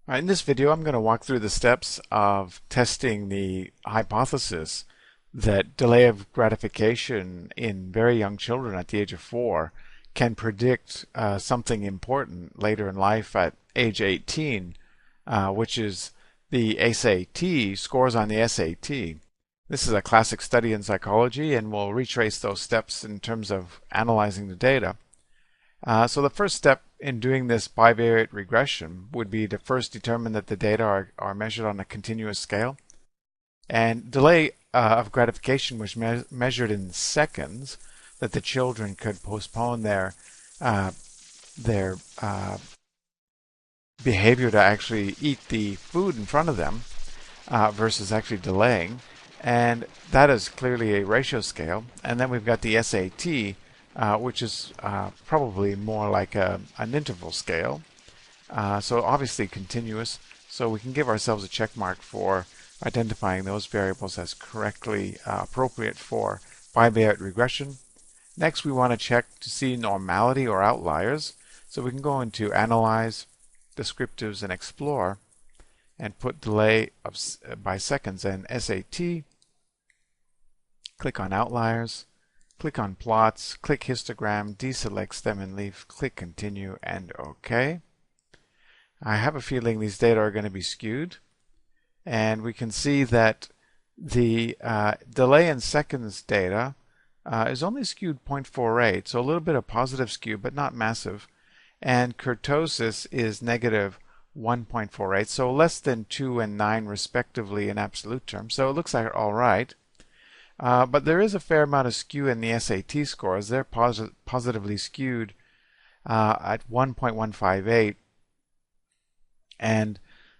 In this video, I'm going to walk through the steps of testing the hypothesis that delay of gratification in very young children at the age of 4 can predict something important later in life at age 18, which is the SAT, scores on the SAT. This is a classic study in psychology, and we'll retrace those steps in terms of analyzing the data. So the first step in doing this bivariate regression would be to first determine that the data are measured on a continuous scale. And delay of gratification was measured in seconds, that the children could postpone their behavior to actually eat the food in front of them versus actually delaying. And that is clearly a ratio scale. And then we've got the SAT, which is probably more like an interval scale. So obviously continuous. So we can give ourselves a check mark for identifying those variables as correctly appropriate for bivariate regression. Next, we want to check to see normality or outliers. So we can go into Analyze, Descriptives, and Explore, and put delay by seconds and SAT. Click on Outliers. Click on Plots, click Histogram, deselect Stem and Leaf, click Continue, and OK. I have a feeling these data are going to be skewed. And we can see that the delay in seconds data is only skewed 0.48, so a little bit of positive skew, but not massive. And kurtosis is negative 1.48, so less than 2 and 9 respectively in absolute terms. So it looks like all right. But there is a fair amount of skew in the SAT scores. They're positively skewed at 1.158, and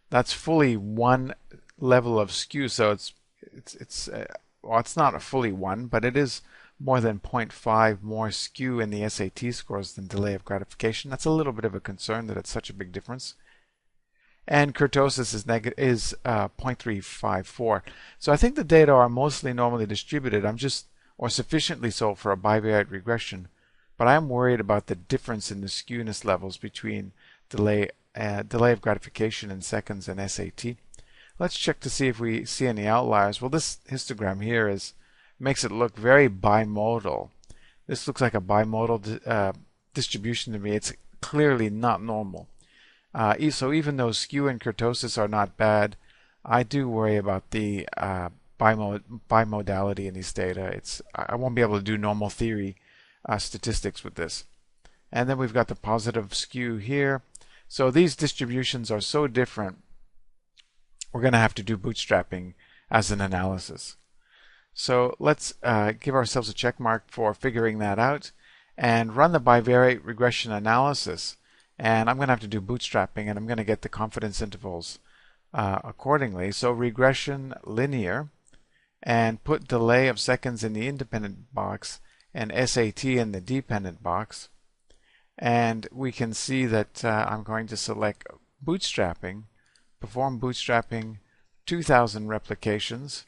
that's fully one level of skew. So it's not a fully one, but it is more than 0.5 more skew in the SAT scores than delay of gratification. That's a little bit of a concern that it's such a big difference. And kurtosis is 0.354. So I think the data are mostly normally distributed. Or sufficiently so for a bivariate regression. But I am worried about the difference in the skewness levels between delay of gratification in seconds and SAT. Let's check to see if we see any outliers. Well, this histogram here makes it look very bimodal. This looks like a bimodal distribution to me. It's clearly not normal. So even though skew and kurtosis are not bad, I do worry about the bimodality in these data. I won't be able to do normal theory statistics with this. And then we've got the positive skew here. So these distributions are so different, we're going to have to do bootstrapping as an analysis. So let's give ourselves a check mark for figuring that out and run the bivariate regression analysis. And I'm going to have to do bootstrapping, and I'm going to get the confidence intervals accordingly. So regression linear, and put delay of seconds in the independent box and SAT in the dependent box. And we can see that I'm going to select bootstrapping, perform bootstrapping 2000 replications,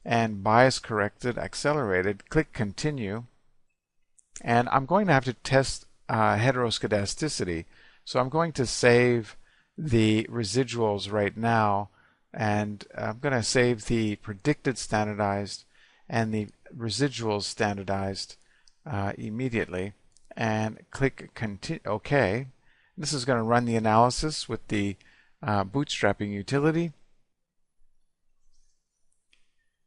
and bias corrected, accelerated. Click continue. And I'm going to have to test heteroscedasticity. So I'm going to save the residuals right now, and I'm going to save the predicted standardized and the residuals standardized immediately, and click OK. This is going to run the analysis with the bootstrapping utility,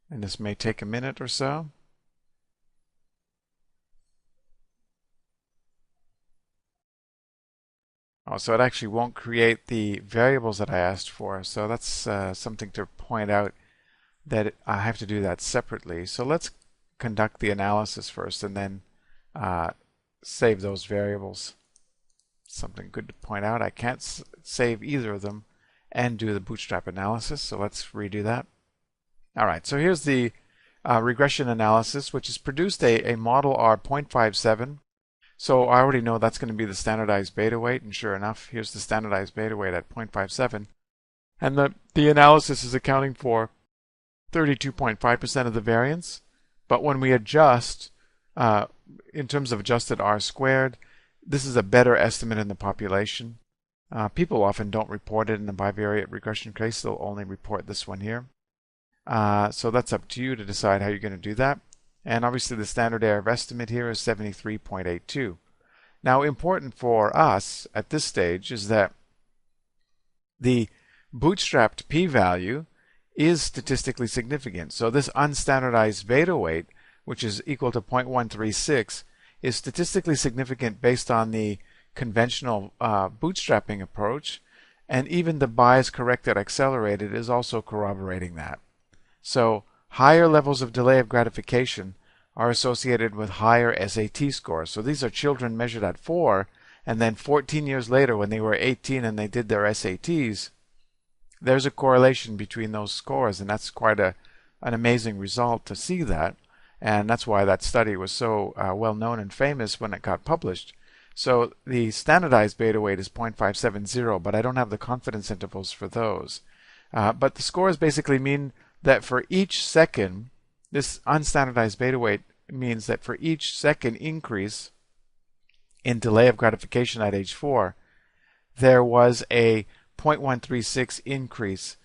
and this may take a minute or so. Oh, so it actually won't create the variables that I asked for. So that's something to point out, that I have to do that separately. So let's conduct the analysis first and then save those variables. Something good to point out. I can't save either of them and do the bootstrap analysis. So let's redo that. All right, so here's the regression analysis, which has produced a model R 0.57. So I already know that's going to be the standardized beta weight, and sure enough, here's the standardized beta weight at 0.57. And the analysis is accounting for 32.5% of the variance. But when we adjust, in terms of adjusted R squared, this is a better estimate in the population. People often don't report it in the bivariate regression case. They'll only report this one here. So that's up to you to decide how you're going to do that. And obviously the standard error of estimate here is 73.82. Now, important for us at this stage is that the bootstrapped p-value is statistically significant. So this unstandardized beta weight, which is equal to 0.136, is statistically significant based on the conventional bootstrapping approach, and even the bias corrected accelerated is also corroborating that. So higher levels of delay of gratification are associated with higher SAT scores. So these are children measured at 4, and then 14 years later when they were 18 and they did their SATs, there's a correlation between those scores, and that's quite an amazing result to see that. And that's why that study was so well known and famous when it got published. So the standardized beta weight is 0.570, but I don't have the confidence intervals for those. But the scores basically mean that for each second, this unstandardized beta weight means that for each second increase in delay of gratification at age 4, there was a 0.136 increase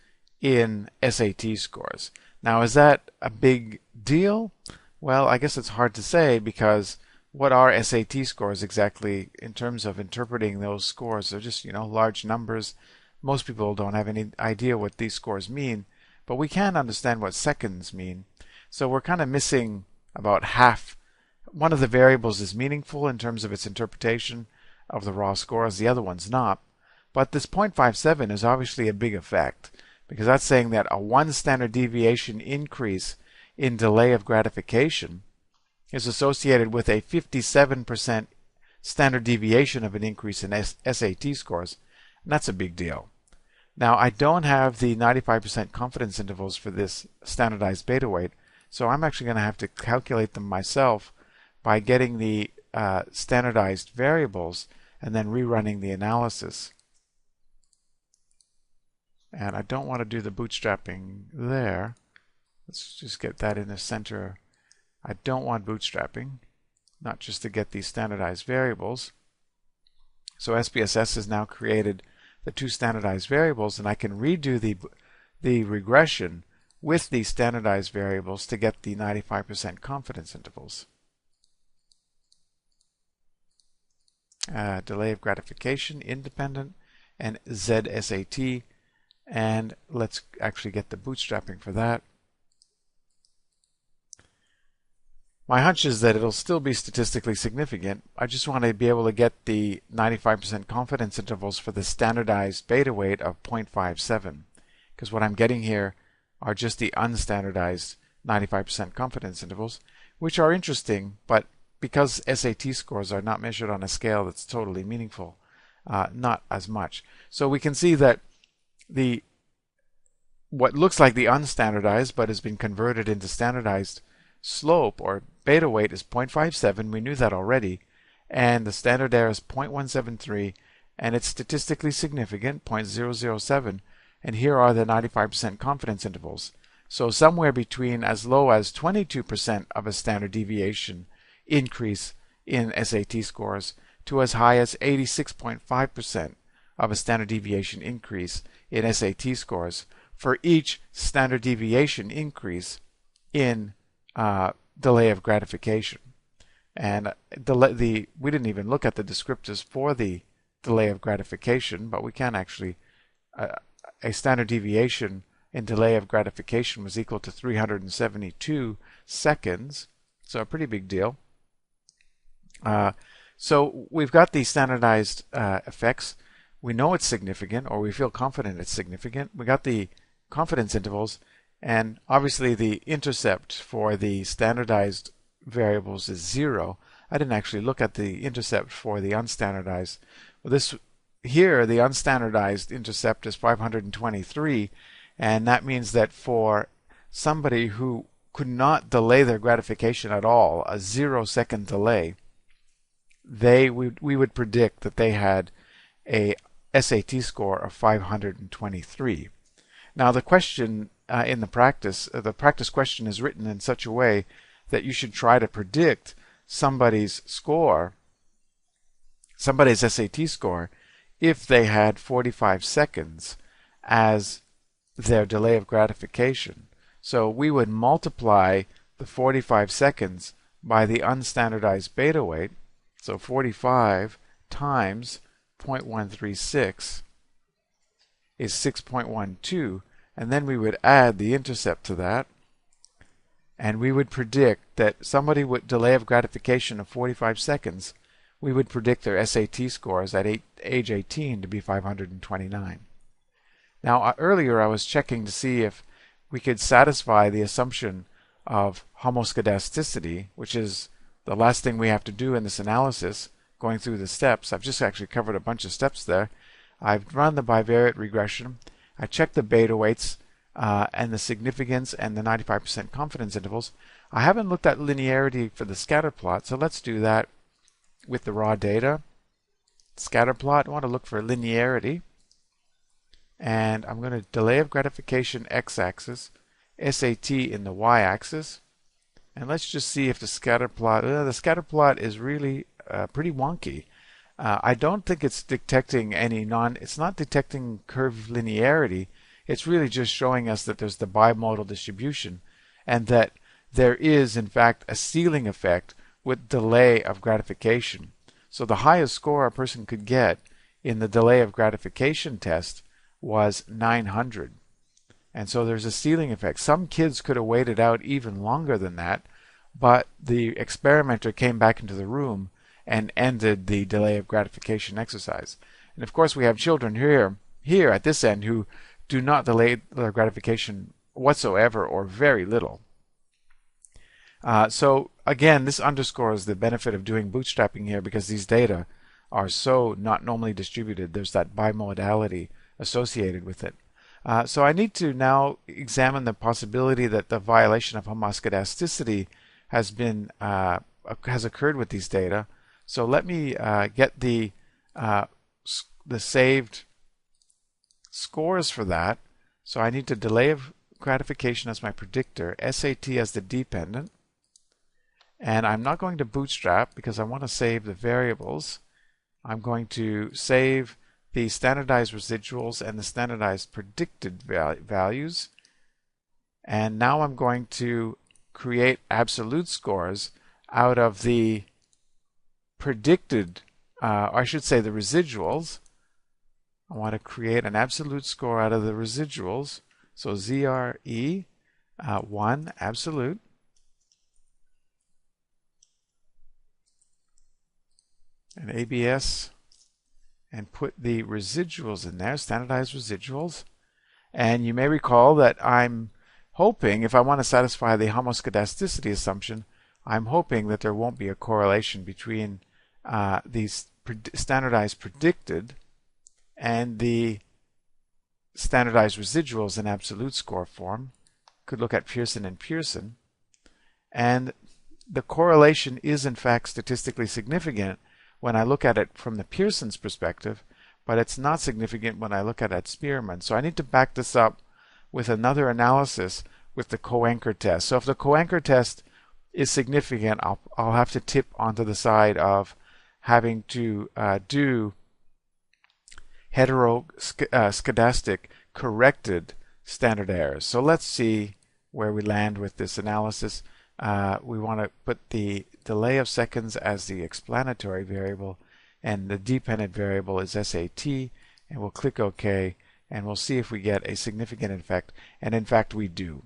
in SAT scores. Now, is that a big deal? Well, I guess it's hard to say, because what are SAT scores exactly in terms of interpreting those scores? They're just, large numbers. Most people don't have any idea what these scores mean, but we can understand what seconds mean. So we're kind of missing about half. One of the variables is meaningful in terms of its interpretation of the raw scores, the other one's not. But this 0.57 is obviously a big effect, because that's saying that a 1 standard deviation increase in delay of gratification is associated with a 57% standard deviation of an increase in SAT scores, and that's a big deal. Now, I don't have the 95% confidence intervals for this standardized beta weight, so I'm actually going to have to calculate them myself by getting the standardized variables and then rerunning the analysis. And I don't want to do the bootstrapping there. Let's just get that in the center. I don't want bootstrapping, not just to get these standardized variables. So SPSS has now created the 2 standardized variables, and I can redo the regression with these standardized variables to get the 95% confidence intervals. Delay of gratification, independent, and ZSAT. And let's actually get the bootstrapping for that. My hunch is that it'll still be statistically significant. I just want to be able to get the 95% confidence intervals for the standardized beta weight of 0.57, because what I'm getting here are just the unstandardized 95% confidence intervals, which are interesting, but because SAT scores are not measured on a scale that's totally meaningful, not as much. So we can see that what looks like the unstandardized but has been converted into standardized slope or beta weight is 0.57. We knew that already. And the standard error is 0.173, and it's statistically significant, 0.007. And here are the 95% confidence intervals. So somewhere between as low as 22% of a standard deviation increase in SAT scores to as high as 86.5% of a standard deviation increase in SAT scores for each standard deviation increase in delay of gratification. And we didn't even look at the descriptors for the delay of gratification, but we can actually, a standard deviation in delay of gratification was equal to 372 seconds, so a pretty big deal. So we've got these standardized effects. We know it's significant, or we feel confident it's significant. We got the confidence intervals, and obviously the intercept for the standardized variables is 0. I didn't actually look at the intercept for the unstandardized. Well, here the unstandardized intercept is 523, and that means that for somebody who could not delay their gratification at all, a 0-second delay, we would predict that they had a SAT score of 523. Now the question in the practice question is written in such a way that you should try to predict somebody's SAT score if they had 45 seconds as their delay of gratification. So we would multiply the 45 seconds by the unstandardized beta weight. So 45 times 0.136 is 6.12, and then we would add the intercept to that, and we would predict that somebody with delay of gratification of 45 seconds, we would predict their SAT scores at age 18 to be 529. Now, earlier I was checking to see if we could satisfy the assumption of homoscedasticity, which is the last thing we have to do in this analysis, going through the steps. I've just actually covered a bunch of steps there. I've run the bivariate regression. I checked the beta weights and the significance and the 95% confidence intervals. I haven't looked at linearity for the scatter plot, so let's do that with the raw data. Scatter plot, I want to look for linearity. And I'm going to delay of gratification x-axis, SAT in the y-axis. And let's just see if the scatter plot is really pretty wonky. I don't think it's detecting it's not detecting curve linearity. It's really just showing us that there's the bimodal distribution and that there is in fact a ceiling effect with delay of gratification. So the highest score a person could get in the delay of gratification test was 900. And so there's a ceiling effect. Some kids could have waited out even longer than that, but the experimenter came back into the room and ended the delay of gratification exercise. And of course we have children here at this end who do not delay their gratification whatsoever or very little. So again, this underscores the benefit of doing bootstrapping here because these data are so not normally distributed. There's that bimodality associated with it. So I need to now examine the possibility that the violation of homoscedasticity has occurred with these data. So let me get the saved scores for that. So I need to delay of gratification as my predictor, SAT as the dependent, and I'm not going to bootstrap because I want to save the variables. I'm going to save the standardized residuals and the standardized predicted values, and now I'm going to create absolute scores out of the predicted, or I should say the residuals. I want to create an absolute score out of the residuals. So ZRE 1 absolute, and ABS, and put the residuals in there, standardized residuals. And you may recall that I'm hoping, if I want to satisfy the homoscedasticity assumption, I'm hoping that there won't be a correlation between these standardized predicted and the standardized residuals in absolute score form. Could look at Pearson and Pearson. And the correlation is in fact statistically significant when I look at it from the Pearson's perspective, but it's not significant when I look at it at Spearman. So I need to back this up with another analysis with the co-anchor test. So if the co-anchor test is significant, I'll have to tip onto the side of having to do heteroscedastic corrected standard errors. So let's see where we land with this analysis. We want to put the delay of seconds as the explanatory variable, and the dependent variable is SAT, and we'll click OK, and we'll see if we get a significant effect, and in fact we do.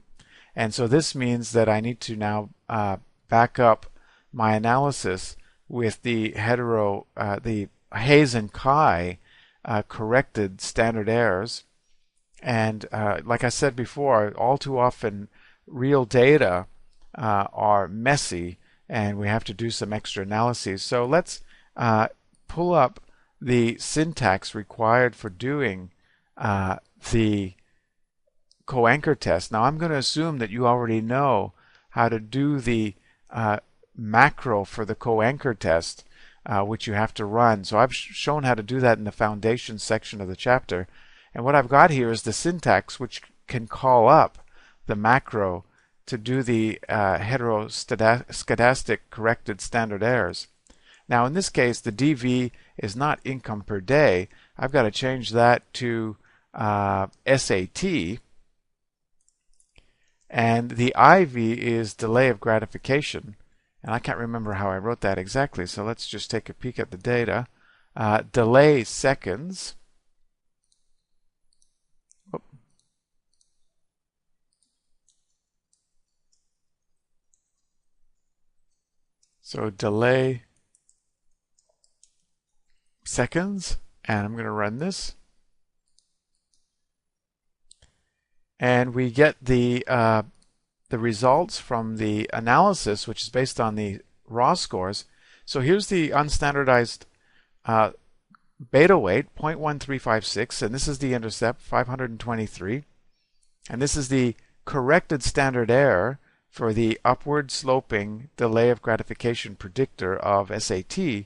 And so this means that I need to now back up my analysis with the the Hayes and Kai corrected standard errors. And like I said before, all too often real data are messy and we have to do some extra analyses. So let's pull up the syntax required for doing the co-anchor test. Now I'm going to assume that you already know how to do the macro for the co-anchor test, which you have to run. So I've shown how to do that in the foundation section of the chapter. And what I've got here is the syntax which can call up the macro to do the heteroscedastic corrected standard errors. Now in this case, the DV is not income per day. I've got to change that to SAT, and the IV is delay of gratification. And I can't remember how I wrote that exactly, so let's just take a peek at the data. Delay seconds. So delay seconds, and I'm going to run this. And we get the results from the analysis, which is based on the raw scores. So here's the unstandardized beta weight, 0.1356, and this is the intercept, 523. And this is the corrected standard error for the upward sloping delay of gratification predictor of SAT,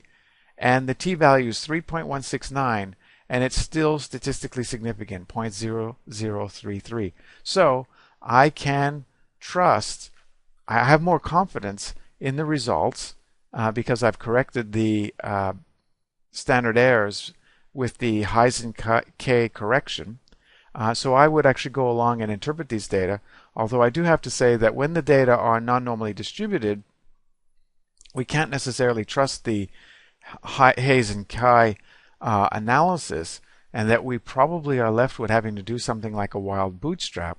and the t-value is 3.169, and it's still statistically significant, 0.0033. So I can trust, I have more confidence in the results because I've corrected the standard errors with the Heisen-K correction. So I would actually go along and interpret these data, although I do have to say that when the data are non-normally distributed, we can't necessarily trust the Heisen-K analysis, and that we probably are left with having to do something like a wild bootstrap,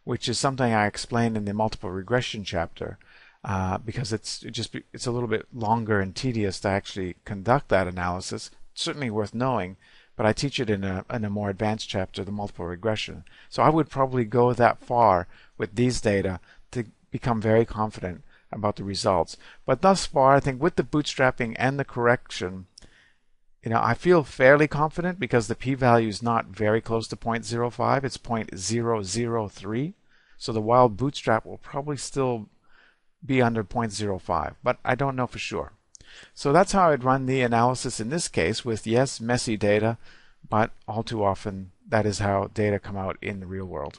which is something I explained in the multiple regression chapter, because it's a little bit longer and tedious to actually conduct that analysis. It's certainly worth knowing, but I teach it in a more advanced chapter, the multiple regression. So I would probably go that far with these data to become very confident about the results. But thus far, I think with the bootstrapping and the correction, I feel fairly confident because the p-value is not very close to 0.05. It's 0.003. So the wild bootstrap will probably still be under 0.05, but I don't know for sure. So that's how I'd run the analysis in this case with, yes, messy data, but all too often that is how data come out in the real world.